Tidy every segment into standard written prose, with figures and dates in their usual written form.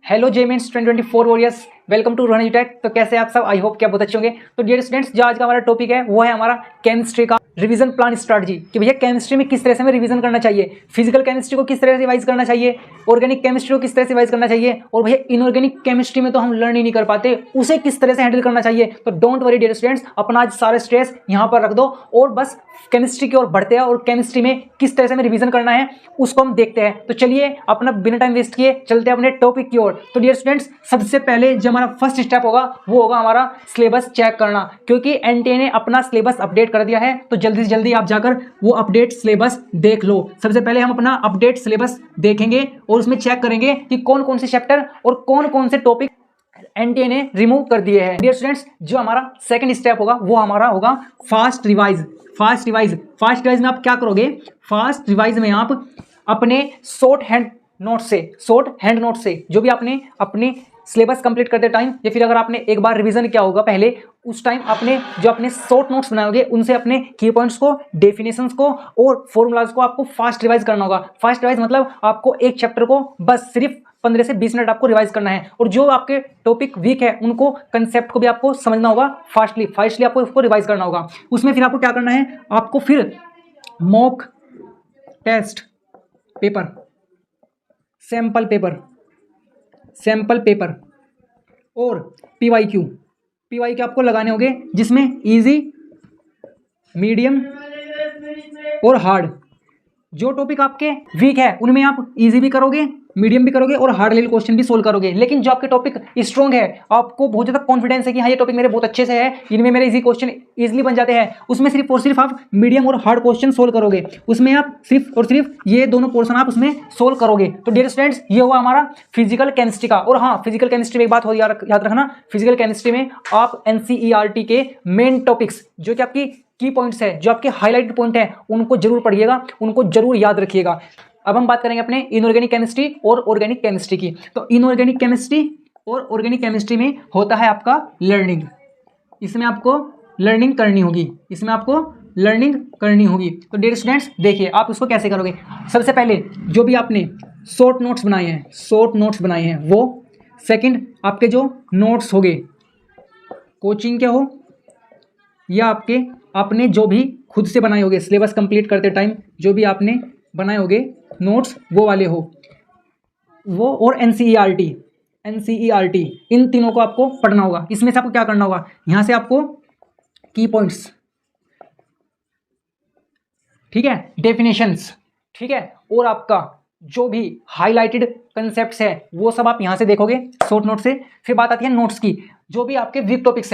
Hello जेमेंट्स 2024 warriors, welcome to Rohan tech. तो कैसे आप सब? आई होप कि आप बहुत अच्छे होंगे। तो डियर स्टूडेंट्स, जो आज का हमारा टॉपिक है वो है हमारा केमिस्ट्री का रिवीजन प्लान स्ट्रैटेजी कि भैया केमिस्ट्री में किस तरह से हमें रिवीजन करना चाहिए, फिजिकल केमिस्ट्री को किस तरह से रिवाइज करना चाहिए, ऑर्गेनिक केमिस्ट्री को किस तरह से रिवाइज करना चाहिए, और भैया इनऑर्गेनिक केमिस्ट्री में तो हम लर्न ही नहीं कर पाते, उसे किस तरह से हैंडल करना चाहिए। तो डोंट वरी डियर स्टूडेंट्स, अपना आज सारा स्ट्रेस यहाँ पर रख दो और बस केमिस्ट्री की ओर बढ़ते हैं और केमिस्ट्री में किस तरह से हमें रिवीजन करना है उसको हम देखते हैं। तो चलिए अपना बिना टाइम वेस्ट किए चलते हैं अपने टॉपिक की ओर। तो डियर स्टूडेंट्स, सबसे पहले जो हमारा फर्स्ट स्टेप होगा वो होगा हमारा सिलेबस चेक करना, क्योंकि एनटीए ने अपना सिलेबस अपडेट कर दिया है। तो जल्दी से जल्दी आप जाकर वो अपडेट सिलेबस देख लो। सबसे पहले हम अपना अपडेट सिलेबस देखेंगे और उसमें चेक करेंगे कि कौन कौन से चैप्टर और कौन कौन से टॉपिक एनटीए ने रिमूव कर दिए हैं। डियर स्टूडेंट्स, जो हमारा सेकंड स्टेप होगा वो हमारा होगा फास्ट रिवाइज। फास्ट रिवाइज में आप क्या करोगे? फास्ट रिवाइज में आप अपने शॉर्ट हैंड नोट से जो भी आपने अपने सिलेबस कंप्लीट करते टाइम या फिर अगर आपने एक बार रिवीजन किया होगा पहले, उस टाइम आपने जो अपने शॉर्ट नोट्स बनाओगे उनसे अपने की पॉइंट्स को, डेफिनेशंस को और फॉर्मूलाज को आपको फास्ट रिवाइज करना होगा। फास्ट रिवाइज मतलब आपको एक चैप्टर को बस सिर्फ 15 से 20 मिनट आपको रिवाइज करना है, और जो आपके टॉपिक वीक है उनको कंसेप्ट को भी आपको समझना होगा, फास्टली आपको इसको रिवाइज करना होगा। उसमें फिर आपको क्या करना है? आपको फिर mock test paper, sample paper और पीवाईक्यू आपको लगाने होंगे, जिसमें इजी, मीडियम और हार्ड। जो टॉपिक आपके वीक है उनमें आप इजी भी करोगे, मीडियम भी करोगे और हार्ड लेवल क्वेश्चन भी सोल्व करोगे। लेकिन जो आपके टॉपिक स्ट्रॉन्ग है, आपको बहुत ज़्यादा कॉन्फिडेंस है कि हाँ ये टॉपिक मेरे बहुत अच्छे से है, इनमें मेरे इजी क्वेश्चन इजीली बन जाते हैं, उसमें सिर्फ और सिर्फ आप मीडियम और हार्ड क्वेश्चन सोल्व करोगे। उसमें आप सिर्फ और सिर्फ ये दोनों पोर्शन आप उसमें सोल्व करोगे। तो डियर स्टूडेंट्स, ये हुआ हमारा फिजिकल केमिस्ट्री का। और हाँ, फिजिकल केमिस्ट्री में एक बात हो याद रखना, फिजिकल केमिस्ट्री में आप एनसीईआरटी के मेन टॉपिक्स जो कि आपकी की पॉइंट्स है, जो आपके हाईलाइट पॉइंट है, उनको जरूर पढ़िएगा, उनको जरूर याद रखिएगा। अब हम बात करेंगे अपने इनऑर्गेनिक केमिस्ट्री और ऑर्गेनिक केमिस्ट्री की। तो इनऑर्गेनिक केमिस्ट्री और ऑर्गेनिक केमिस्ट्री में होता है आपका लर्निंग। इसमें आपको लर्निंग करनी होगी। तो डियर स्टूडेंट्स, देखिए आप इसको कैसे करोगे। सबसे पहले जो भी आपने शॉर्ट नोट्स बनाए हैं वो, सेकंड आपके जो नोट्स होंगे कोचिंग के हो या आपके अपने जो भी खुद से बनाए होंगे सिलेबस कंप्लीट करते टाइम जो भी आपने बनाए होंगे नोट्स, वो वाले हो वो, और एनसीईआरटी, इन तीनों को आपको पढ़ना होगा। इसमें से आपको क्या करना होगा? यहां से आपको की पॉइंट्स, ठीक है, डेफिनेशंस, ठीक है, और आपका जो भी हाईलाइटेड कंसेप्ट्स है वो सब आप यहां से देखोगे शॉर्ट नोट से। फिर बात आती है नोट्स की। जो भी आपके वीक टॉपिक्स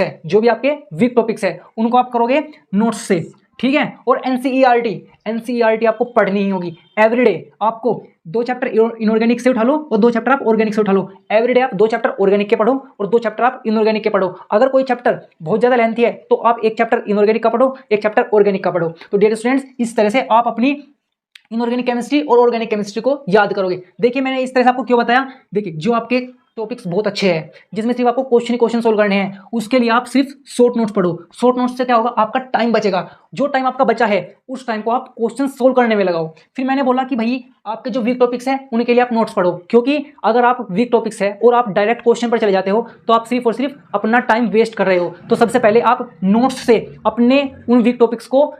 है उनको आप करोगे नोट्स से, ठीक है। और एनसीईआरटी आपको पढ़नी ही होगी एवरीडे। आपको 2 चैप्टर इनऑर्गेनिक से उठा लो और 2 चैप्टर आप ऑर्गेनिक से उठा लो। एवरीडे आप 2 चैप्टर ऑर्गेनिक के पढ़ो और 2 चैप्टर आप इनऑर्गेनिक के पढ़ो। अगर कोई चैप्टर बहुत ज्यादा लेंथी है तो आप 1 चैप्टर इनऑर्गेनिक का पढ़ो, 1 चैप्टर ऑर्गेनिक का पढ़ो। तो डियर स्टूडेंट्स, इस तरह से आप अपनी इनऑर्गेनिक केमिस्ट्री और ऑर्गेनिक केमिस्ट्री को याद करोगे। देखिए मैंने इस तरह से आपको क्यों बताया। देखिए जो आपके टॉपिक्स बहुत अच्छे हैं जिसमें सिर्फ आपको क्वेश्चन सोल्व करने हैं, उसके लिए आप सिर्फ शॉर्ट नोट्स पढ़ो। शॉर्ट नोट्स से क्या होगा? आपका टाइम बचेगा। जो टाइम आपका बचा है उस टाइम को आप क्वेश्चन सोल्व करने में लगाओ। फिर मैंने बोला कि भाई आपके जो वीक टॉपिक्स हैं उनके लिए आप नोट्स पढ़ो, क्योंकि अगर आप वीक टॉपिक्स है और आप डायरेक्ट क्वेश्चन पर चले जाते हो तो आप सिर्फ और सिर्फ अपना टाइम वेस्ट कर रहे हो। तो सबसे पहले आप नोट्स से अपने उन वीक टॉपिक्स को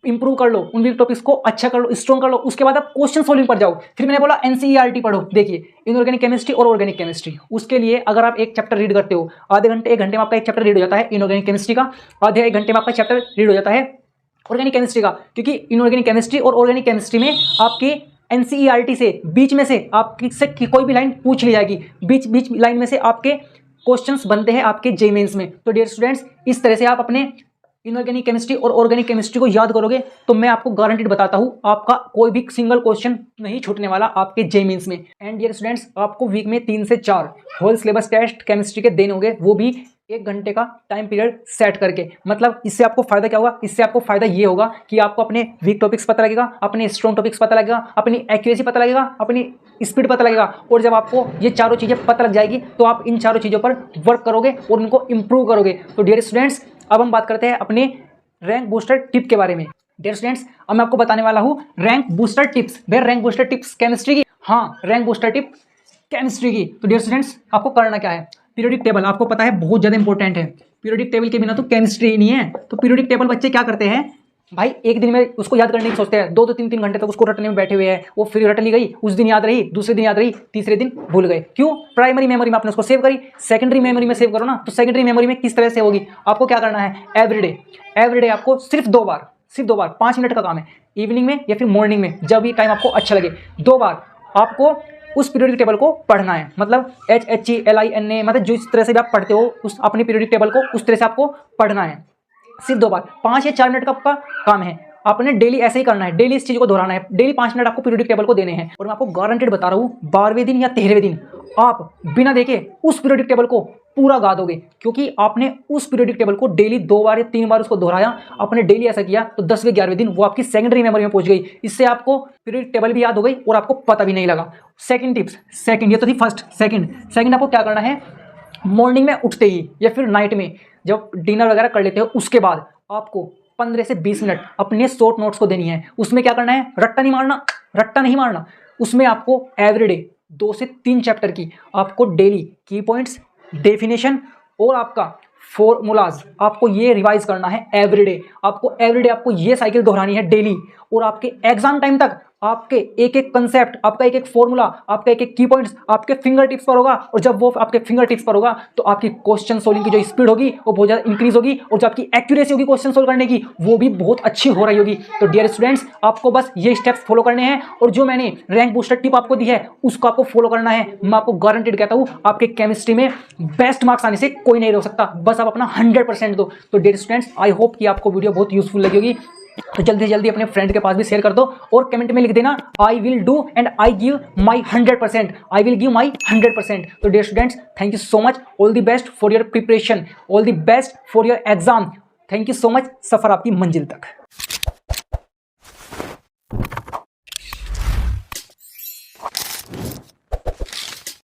इंप्रूव कर लो, उन वीक टॉपिक्स को अच्छा कर लो, स्ट्रॉन्ग कर लो। उसके बाद आप क्वेश्चन सोल्विंग पर जाओ। फिर मैंने बोला एनसीईआरटी पढ़ो। देखिए इनऑर्गेनिक केमिस्ट्री और ऑर्गेनिक केमिस्ट्री, उसके लिए अगर आप 1 चैप्टर रीड करते हो, आधे घंटे 1 घंटे में आपका 1 चैप्टर रीड हो जाता है इनऑर्गेनिक केमिस्ट्री का, आधे 1 घंटे में आपका चैप्टर रीड हो जाता है ऑर्गेनिक केमिस्ट्री का। क्योंकि इनऑर्गेनिक केमिस्ट्री और ऑर्गेनिक केमिस्ट्री में आपके एनसीईआरटी से बीच में से आपकी से कोई भी लाइन पूछ ली जाएगी, बीच लाइन में से आपके क्वेश्चंस बनते हैं आपके जे मेंस में। तो डियर स्टूडेंट्स, इस तरह से आप अपने इनऑर्गेनिक केमिस्ट्री और ऑर्गेनिक केमिस्ट्री को याद करोगे तो मैं आपको गारंटीड बताता हूं आपका कोई भी सिंगल क्वेश्चन नहीं छूटने वाला आपके जे मेंस में। एंड डियर स्टूडेंट्स, आपको वीक में 3 से 4 होल सिलेबस टेस्ट केमिस्ट्री के देने होंगे, वो भी 1 घंटे का टाइम पीरियड सेट करके। मतलब इससे आपको फायदा क्या होगा? इससे आपको फायदा ये होगा कि आपको अपने वीक टॉपिक्स पता लगेगा, अपने स्ट्रॉन्ग टॉपिक्स पता लगेगा, अपनी एक्यूरेसी पता लगेगा, अपनी स्पीड पता लगेगा। और जब आपको ये चारों चीजें पता लग जाएगी तो आप इन चारों चीजों पर वर्क करोगे और उनको इंप्रूव करोगे। तो डियर स्टूडेंट्स, अब हम बात करते हैं अपने रैंक बूस्टर टिप के बारे में। डियर स्टूडेंट्स, अब मैं आपको बताने वाला हूं rank booster tips. Rank booster tips chemistry की, हाँ रैंक बूस्टर टिप केमिस्ट्री की। तो डियर स्टूडेंट्स आपको करना क्या है, पीरियोडिक टेबल आपको पता है बहुत ज़्यादा इंपॉर्टेंट है। पीरियोडिक टेबल के बिना तो केमिस्ट्री नहीं है। तो पीरियोडिक टेबल बच्चे क्या करते हैं भाई, एक दिन में उसको याद करने की सोचते हैं, 2-3 घंटे तक उसको रटने में बैठे हुए हैं। वो फिर रट ली गई, उस दिन याद रही, दूसरे दिन याद रही, तीसरे दिन भूल गए। क्यों? प्राइमरी मेमोरी में आपने उसको सेव करी, सेकेंडरी मेमोरी में सेव करो ना। तो सेकेंडरी मेमोरी में किस तरह से होगी, आपको क्या करना है, एवरीडे आपको सिर्फ 2 बार 5 मिनट का काम है, इवनिंग में या फिर मॉर्निंग में, जब भी टाइम आपको अच्छा लगे, 2 बार आपको उस पीरियोडिक टेबल को पढ़ना है। मतलब HHELINA, मतलब जिस तरह से भी आप पढ़ते हो उस अपने पीरियोडिक टेबल को उस तरह से आपको पढ़ना है। सिर्फ 2 बार, 5 या 4 मिनट का आपका काम है। आपने डेली ऐसे ही करना है, डेली इस चीज को दोहराना है। डेली 5 मिनट आपको पीरियोडिक टेबल को देने हैं। और मैं आपको गारंटेड बता रहा हूँ 12वें दिन या 13वें दिन आप बिना देखे उस पीरियोडिक टेबल को पूरा गा दोगे, क्योंकि आपने उस पीरियोडिक टेबल को डेली 2 बार या 3 बार उसको दोहराया। आपने डेली ऐसा किया तो 10वें 11वें दिन वो आपकी सेकेंडरी मेमोरी में पहुंच गई। इससे आपको पीरियोडिक टेबल भी याद हो गई और आपको पता भी नहीं लगा। सेकंड टिप्स, ये तो थी फर्स्ट। सेकंड आपको क्या करना है, मॉर्निंग में उठते ही या फिर नाइट में जब डिनर वगैरह कर लेते हो उसके बाद आपको 15 से 20 मिनट अपने शॉर्ट नोट्स को देनी है। उसमें क्या करना है, रट्टा नहीं मारना। उसमें आपको एवरीडे 2 से 3 चैप्टर की आपको डेली की पॉइंट्स, डेफिनेशन और आपका फॉर्मूलाज आपको ये रिवाइज करना है एवरीडे। आपको ये साइकिल दोहरानी है डेली। और आपके एग्जाम टाइम तक आपके एक एक कंसेप्ट, आपका एक एक फॉर्मूला, आपका एक एक की पॉइंट्स आपके फिंगर टिप्स पर होगा। और जब वो आपके फिंगर टिप्स पर होगा तो आपकी क्वेश्चन सोल्विंग की जो स्पीड होगी वो बहुत ज़्यादा इंक्रीज होगी। और जो आपकी एक्यूरेसी होगी क्वेश्चन सोल्व करने की वो भी बहुत अच्छी हो रही होगी। तो डियर स्टूडेंट्स आपको बस ये स्टेप्स फॉलो करने हैं। और जो मैंने रैंक बूस्टर टिप आपको दी है उसको आपको फॉलो करना है। मैं आपको गारंटेड कहता हूँ आपके केमिस्ट्री में बेस्ट मार्क्स आने से कोई नहीं रोक सकता। बस आप अपना 100% दो। तो डियर स्टूडेंट्स आई होप कि आपको वीडियो बहुत यूजफुल लगी होगी। तो जल्दी से जल्दी अपने फ्रेंड के पास भी शेयर कर दो और कमेंट में लिख देना I will do and I give my 100%। तो dear students thank you so much, all the best for your preparation, all the best for your exam. Thank you so much, सफर आपकी मंजिल तक।